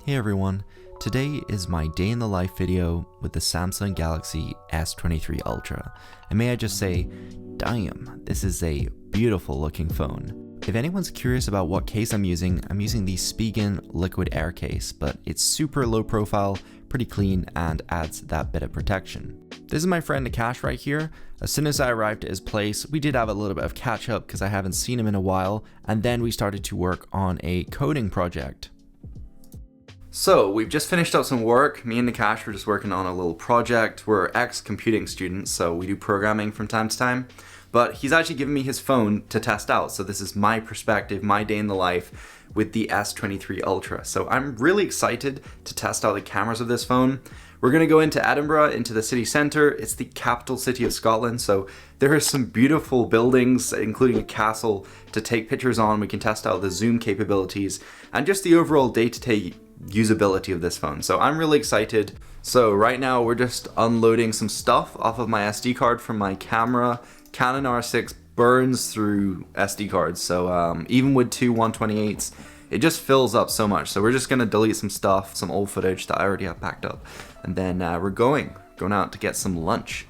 Hey everyone, today is my day in the life video with the Samsung Galaxy S23 Ultra. And may I just say, damn, this is a beautiful looking phone. If anyone's curious about what case I'm using the SPIGEN liquid air case, but it's super low profile, pretty clean, and adds that bit of protection. This is my friend Nakash right here. As soon as I arrived at his place, we did have a little bit of catch up because I haven't seen him in a while, and then we started to work on a coding project. So we've just finished up some work. Me and Nakash were just working on a little project. We're ex-computing students, so we do programming from time to time. But he's actually given me his phone to test out. So this is my perspective, my day in the life with the S23 Ultra. So I'm really excited to test out the cameras of this phone. We're gonna go into Edinburgh, into the city centre. It's the capital city of Scotland. So there are some beautiful buildings, including a castle, to take pictures on. We can test out the zoom capabilities and just the overall day-to-day usability of this phone. So I'm really excited. So right now we're just unloading some stuff off of my SD card from my camera. Canon R6 burns through SD cards, so even with two 128s, it just fills up so much. So we're just gonna delete some stuff, some old footage that I already have packed up, and then we're going out to get some lunch.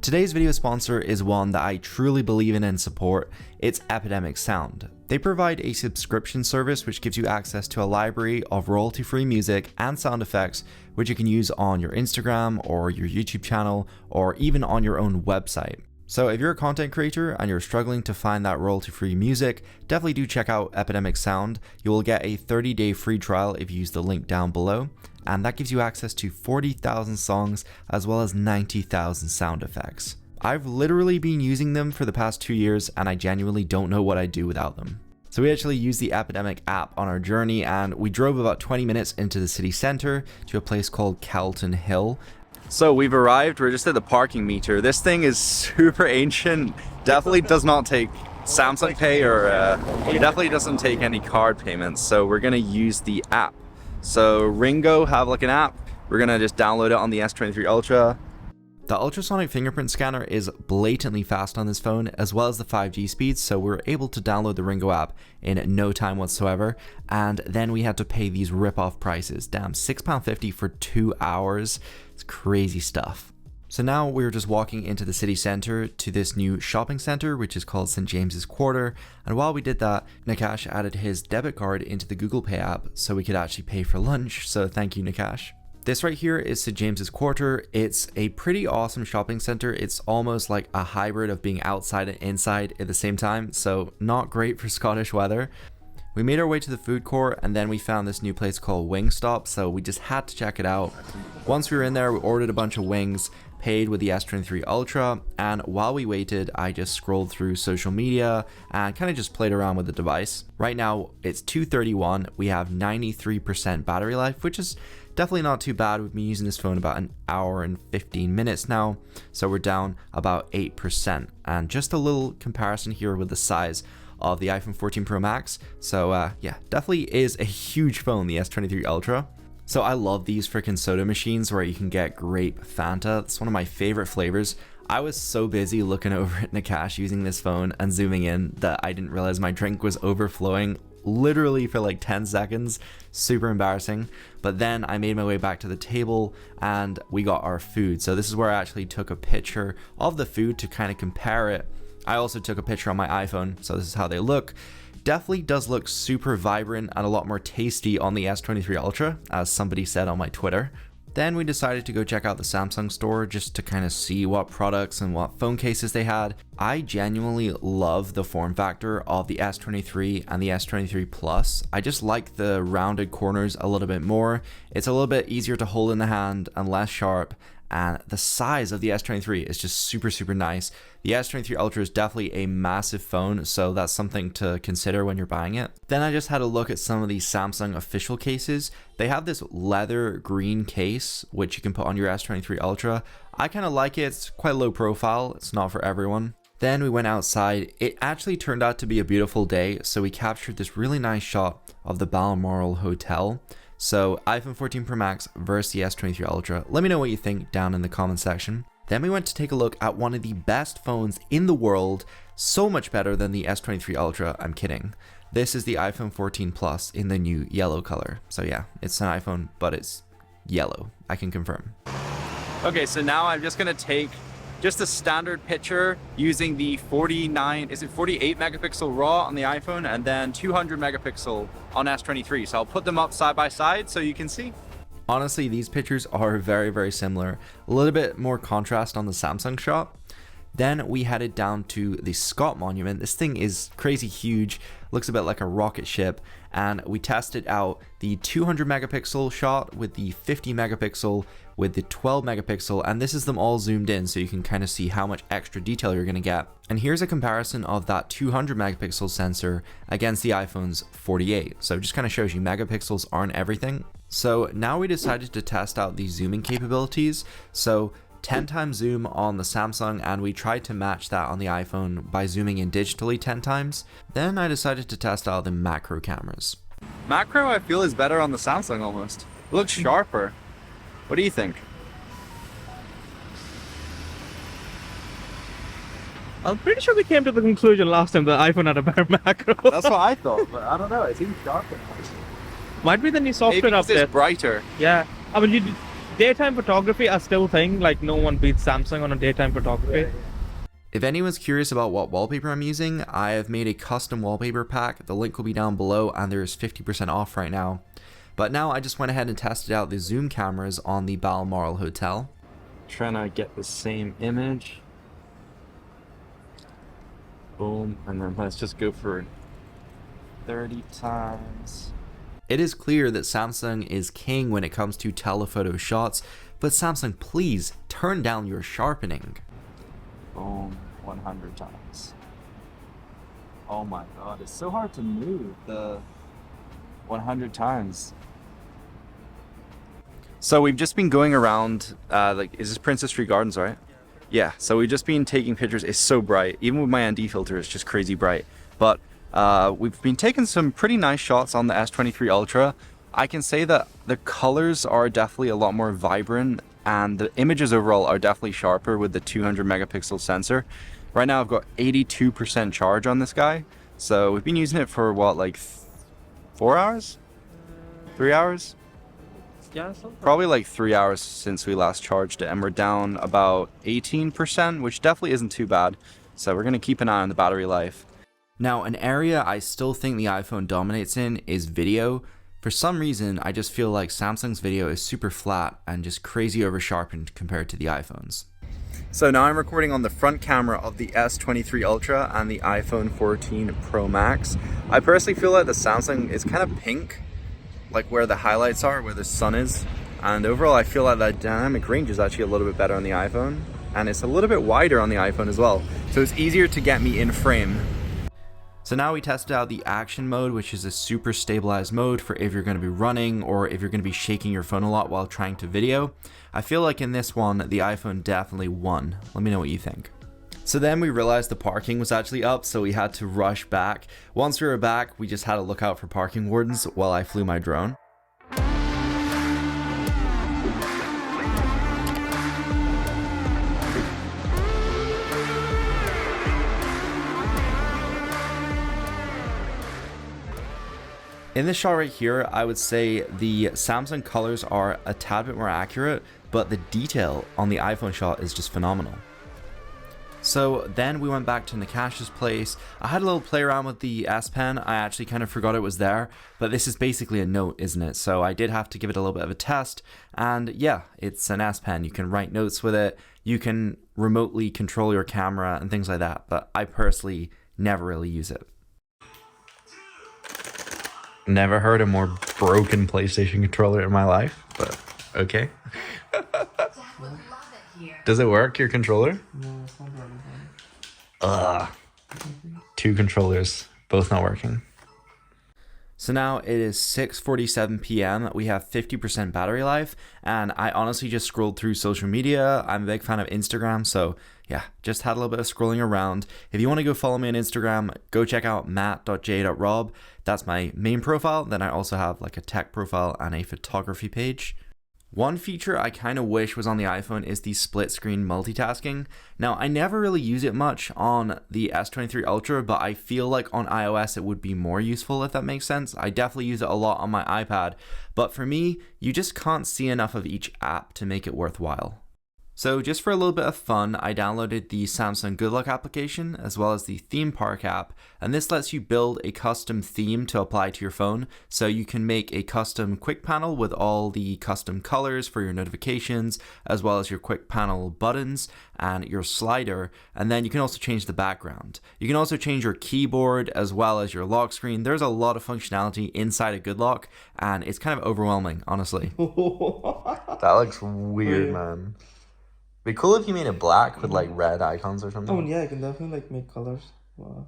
Today's video sponsor is one that I truly believe in and support. It's Epidemic Sound. They provide a subscription service which gives you access to a library of royalty-free music and sound effects which you can use on your Instagram or your YouTube channel or even on your own website. So if you're a content creator and you're struggling to find that royalty-free music, definitely do check out Epidemic Sound. You will get a 30-day free trial if you use the link down below. And that gives you access to 40,000 songs as well as 90,000 sound effects. I've literally been using them for the past 2 years and I genuinely don't know what I'd do without them. So we actually used the Epidemic app on our journey and we drove about 20 minutes into the city center to a place called Calton Hill. So we've arrived, we're just at the parking meter. This thing is super ancient, definitely does not take Samsung Pay or it definitely doesn't take any card payments. So we're gonna use the app. So Ringo have like an app. We're gonna just download it on the S23 Ultra. The ultrasonic fingerprint scanner is blatantly fast on this phone, as well as the 5G speeds, so we're able to download the Ringo app in no time whatsoever. And then we had to pay these rip-off prices. Damn, £6.50 for 2 hours. It's crazy stuff. So now we're just walking into the city center to this new shopping center, which is called St. James's Quarter. And while we did that, Nakash added his debit card into the Google Pay app so we could actually pay for lunch. So thank you, Nakash. This right here is St. James's Quarter. It's a pretty awesome shopping center. It's almost like a hybrid of being outside and inside at the same time. So not great for Scottish weather. We made our way to the food court and then we found this new place called Wingstop. So we just had to check it out. Once we were in there, we ordered a bunch of wings, paid with the S23 Ultra, and while we waited, I just scrolled through social media and kind of just played around with the device. Right now, it's 2:31. We have 93% battery life, which is definitely not too bad. We've been using this phone about an hour and 15 minutes now, so we're down about 8%. And just a little comparison here with the size of the iPhone 14 Pro Max. So yeah, definitely is a huge phone, the S23 Ultra. So I love these freaking soda machines where you can get grape Fanta. It's one of my favorite flavors. I was so busy looking over at Nakash using this phone and zooming in that I didn't realize my drink was overflowing literally for like 10 seconds. Super embarrassing. But then I made my way back to the table and we got our food. So this is where I actually took a picture of the food to kind of compare it. I also took a picture on my iPhone, so this is how they look. Definitely does look super vibrant and a lot more tasty on the S23 Ultra, as somebody said on my Twitter. Then we decided to go check out the Samsung store just to kind of see what products and what phone cases they had. I genuinely love the form factor of the S23 and the S23 Plus. I just like the rounded corners a little bit more. It's a little bit easier to hold in the hand and less sharp. And the size of the S23 is just super nice. The S23 Ultra is definitely a massive phone, so that's something to consider when you're buying it. Then I just had a look at some of these Samsung official cases. They have this leather green case, which you can put on your S23 Ultra. I kind of like it. It's quite low profile. It's not for everyone. Then we went outside. It actually turned out to be a beautiful day, so we captured this really nice shot of the Balmoral Hotel. So iPhone 14 Pro Max versus the S23 Ultra. Let me know what you think down in the comment section. Then we went to take a look at one of the best phones in the world, so much better than the S23 Ultra, I'm kidding. This is the iPhone 14 Plus in the new yellow color. So yeah, it's an iPhone, but it's yellow, I can confirm. Okay, so now I'm just gonna take just a standard picture using the 48 megapixel RAW on the iPhone and then 200 megapixel on S23. So I'll put them up side by side so you can see. Honestly, these pictures are very, very similar. A little bit more contrast on the Samsung shot. Then we headed down to the Scott Monument. This thing is crazy huge, looks a bit like a rocket ship, and we tested out the 200 megapixel shot with the 50 megapixel with the 12 megapixel, and this is them all zoomed in so you can kind of see how much extra detail you're going to get. And here's a comparison of that 200 megapixel sensor against the iPhone's 48. So it just kind of shows you megapixels aren't everything. So now we decided to test out the zooming capabilities. So 10 times zoom on the Samsung, and we tried to match that on the iPhone by zooming in digitally 10 times. Then I decided to test out the macro cameras. Macro I feel is better on the Samsung almost. It looks sharper. What do you think? I'm pretty sure we came to the conclusion last time the iPhone had a better macro. That's what I thought, but I don't know, it seems sharper. Might be the new software Maybe update. it's brighter. Yeah, I mean, daytime photography I still think like no one beats Samsung on a daytime photography. If anyone's curious about what wallpaper I'm using, I have made a custom wallpaper pack. The link will be down below, and there is 50% off right now. But now I just went ahead and tested out the zoom cameras on the Balmoral Hotel. Trying to get the same image. Boom, and then let's just go for 30 times. It is clear that Samsung is king when it comes to telephoto shots, but Samsung, please turn down your sharpening. Boom, 100 times. Oh my god, it's so hard to move the 100 times. So we've just been going around, is this Princess Street Gardens, right? Yeah, so we've just been taking pictures. It's so bright. Even with my ND filter, it's just crazy bright. But we've been taking some pretty nice shots on the S23 Ultra. I can say that the colors are definitely a lot more vibrant, and the images overall are definitely sharper with the 200 megapixel sensor. Right now I've got 82% charge on this guy. So we've been using it for what, like 4 hours? 3 hours? Yeah, probably like 3 hours since we last charged it, and we're down about 18%, which definitely isn't too bad. So we're gonna keep an eye on the battery life. Now, an area I still think the iPhone dominates in is video. For some reason, I just feel like Samsung's video is super flat and just crazy over sharpened compared to the iPhone's. So now I'm recording on the front camera of the S23 Ultra and the iPhone 14 Pro Max. I personally feel like the Samsung is kind of pink, like where the highlights are, where the sun is. And overall, I feel like that dynamic range is actually a little bit better on the iPhone. And it's a little bit wider on the iPhone as well. So it's easier to get me in frame. So now we tested out the action mode, which is a super stabilized mode for if you're going to be running or if you're going to be shaking your phone a lot while trying to video. I feel like in this one, the iPhone definitely won. Let me know what you think. So then we realized the parking was actually up, so we had to rush back. Once we were back, we just had to look out for parking wardens while I flew my drone. In this shot right here, I would say the Samsung colors are a tad bit more accurate, but the detail on the iPhone shot is just phenomenal. So then we went back to Nakash's place. I had a little play around with the S Pen. I actually kind of forgot it was there, but this is basically a note, isn't it? So I did have to give it a little bit of a test, and yeah, it's an S Pen. You can write notes with it. You can remotely control your camera and things like that, but I personally never really use it. Never heard a more broken PlayStation controller in my life, but okay. Does it work, your controller? No, it's not working. Ugh. 2 controllers, both not working. So now it is 6:47 p.m. We have 50% battery life, and I honestly just scrolled through social media. I'm a big fan of Instagram, so yeah, just had a little bit of scrolling around. If you want to go follow me on Instagram, go check out matt.j.rob. That's my main profile. Then I also have like a tech profile and a photography page. One feature I kind of wish was on the iPhone is the split screen multitasking. Now, I never really use it much on the S23 Ultra, but I feel like on iOS it would be more useful, if that makes sense. I definitely use it a lot on my iPad, but for me, you just can't see enough of each app to make it worthwhile. So just for a little bit of fun, I downloaded the Samsung Good Luck application as well as the Theme Park app, and this lets you build a custom theme to apply to your phone. So you can make a custom quick panel with all the custom colors for your notifications, as well as your quick panel buttons and your slider, and then you can also change the background. You can also change your keyboard as well as your lock screen. There's a lot of functionality inside of Good Luck, and it's kind of overwhelming, honestly. That looks weird, man. It'd be cool if you made it black with like red icons or something. Oh yeah, I can definitely like make colors. Wow.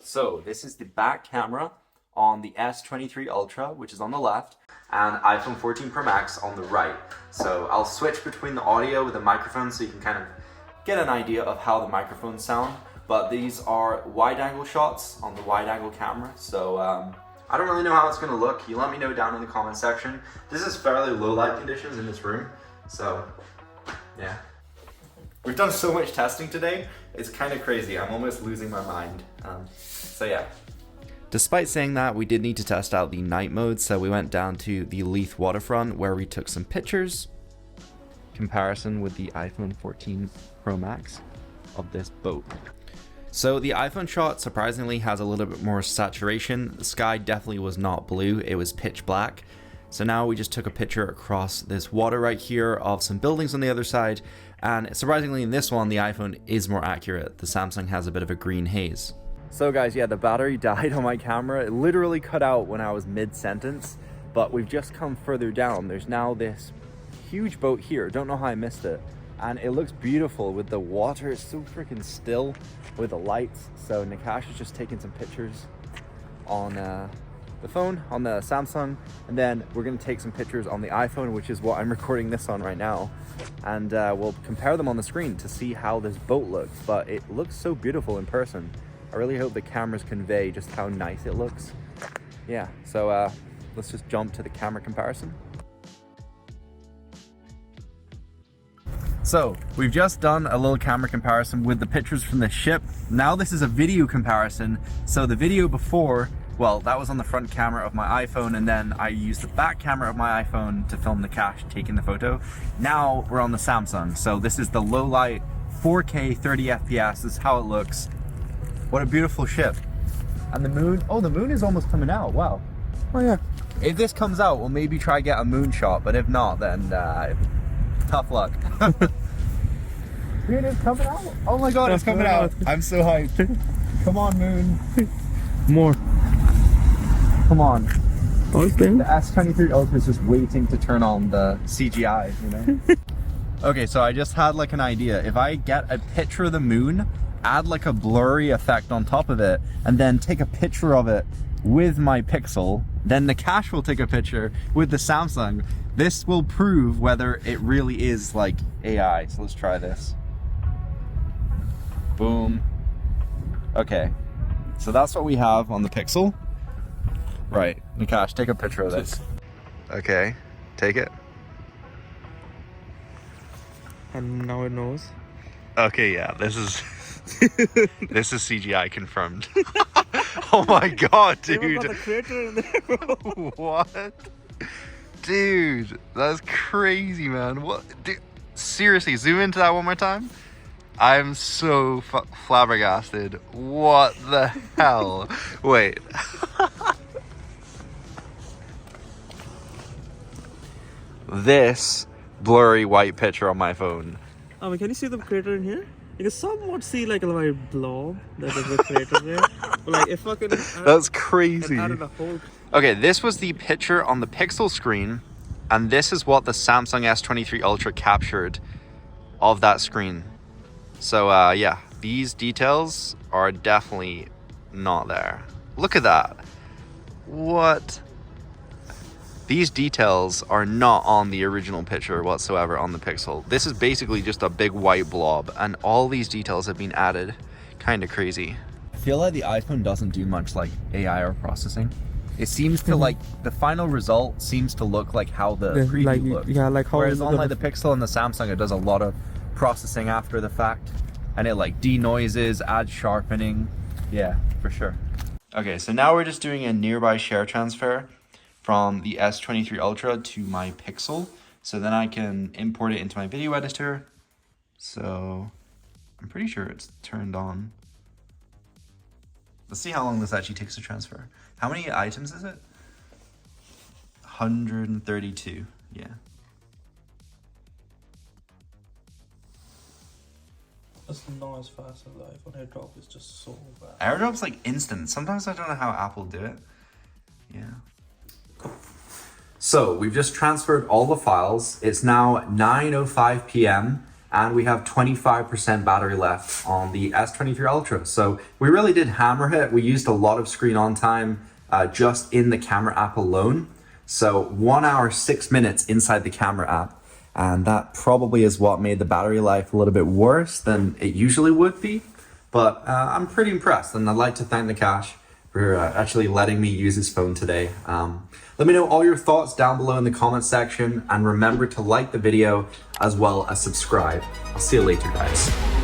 So this is the back camera on the S23 Ultra, which is on the left, and iPhone 14 Pro Max on the right. So I'll switch between the audio with the microphone so you can kind of get an idea of how the microphones sound. But these are wide angle shots on the wide angle camera. So I don't really know how it's gonna look. You let me know down in the comment section. This is fairly low light conditions in this room. So yeah. We've done so much testing today, it's kind of crazy. I'm almost losing my mind. So yeah. Despite saying that, we did need to test out the night mode, so we went down to the Leith waterfront where we took some pictures. Comparison with the iPhone 14 Pro Max of this boat. So the iPhone shot surprisingly has a little bit more saturation. The sky definitely was not blue, it was pitch black. So now we just took a picture across this water right here of some buildings on the other side, and surprisingly in this one the iPhone is more accurate. The Samsung has a bit of a green haze. So guys, yeah, the battery died on my camera. It literally cut out when I was mid-sentence, but we've just come further down. There's now this huge boat here. Don't know how I missed it. And it looks beautiful with the water. It's so freaking still with the lights. So Nakash is just taking some pictures on the phone, on the Samsung, and then we're going to take some pictures on the iPhone, which is what I'm recording this on right now, and we'll compare them on the screen to see how this boat looks. But it looks so beautiful in person. I really hope the cameras convey just how nice it looks. Yeah, so let's just jump to the camera comparison. So we've just done a little camera comparison with the pictures from the ship. Now this is a video comparison. So the video before, well, that was on the front camera of my iPhone, and then I used the back camera of my iPhone to film Nakash taking the photo. Now we're on the Samsung. So this is the low light 4K 30 FPS. This is how it looks. What a beautiful ship. And the moon, oh, the moon is almost coming out. Wow. Oh yeah. If this comes out, we'll maybe try get a moon shot, but if not, then tough luck. Moon is coming out. Oh my god, it's coming out. I'm so hyped. Come on, moon. More. Come on. The S23 Ultra is just waiting to turn on the CGI, you know? Okay, so I just had like an idea. If I get a picture of the moon, add like a blurry effect on top of it, and then take a picture of it with my Pixel, then Nakash will take a picture with the Samsung. This will prove whether it really is like AI. So let's try this. Boom. Okay. So that's what we have on the Pixel. Right, Nakash, take a picture of this. Okay, take it. And now it knows. Okay, yeah, this is this is CGI confirmed. Oh my god, dude. The creator in there. What? Dude, that's crazy, man. What? Dude, seriously, zoom into that one more time. I'm so flabbergasted. What the hell? Wait. This blurry white picture on my phone. Can you see the crater in here? You can somewhat see like a little blob that is the crater there. But like if I could that's crazy. Added a whole... Okay, this was the picture on the Pixel screen, and this is what the Samsung S23 Ultra captured of that screen. So yeah, these details are definitely not there. Look at that. What? These details are not on the original picture whatsoever on the Pixel. This is basically just a big white blob, and all these details have been added. Kind of crazy. I feel like the iPhone doesn't do much like AI or processing. It seems to like, the final result seems to look like how the preview like, looked. yeah, like how Whereas on like the Pixel and the Samsung, it does a lot of processing after the fact, and it like denoises, adds sharpening. Yeah, for sure. Okay, so now we're just doing a nearby share transfer from the S23 Ultra to my Pixel. So then I can import it into my video editor. So I'm pretty sure it's turned on. Let's see how long this actually takes to transfer. How many items is it? 132, yeah. It's not as fast as the iPhone. AirDrop is just so bad. AirDrop's like instant. Sometimes I don't know how Apple do it. Yeah. So we've just transferred all the files. It's now 9:05 p.m. and we have 25% battery left on the S23 Ultra. So we really did hammer it. We used a lot of screen on time just in the camera app alone. So 1 hour, 6 minutes inside the camera app. And that probably is what made the battery life a little bit worse than it usually would be. But I'm pretty impressed, and I'd like to thank Nakash for actually letting me use his phone today. Let me know all your thoughts down below in the comment section, and remember to like the video as well as subscribe. I'll see you later, guys.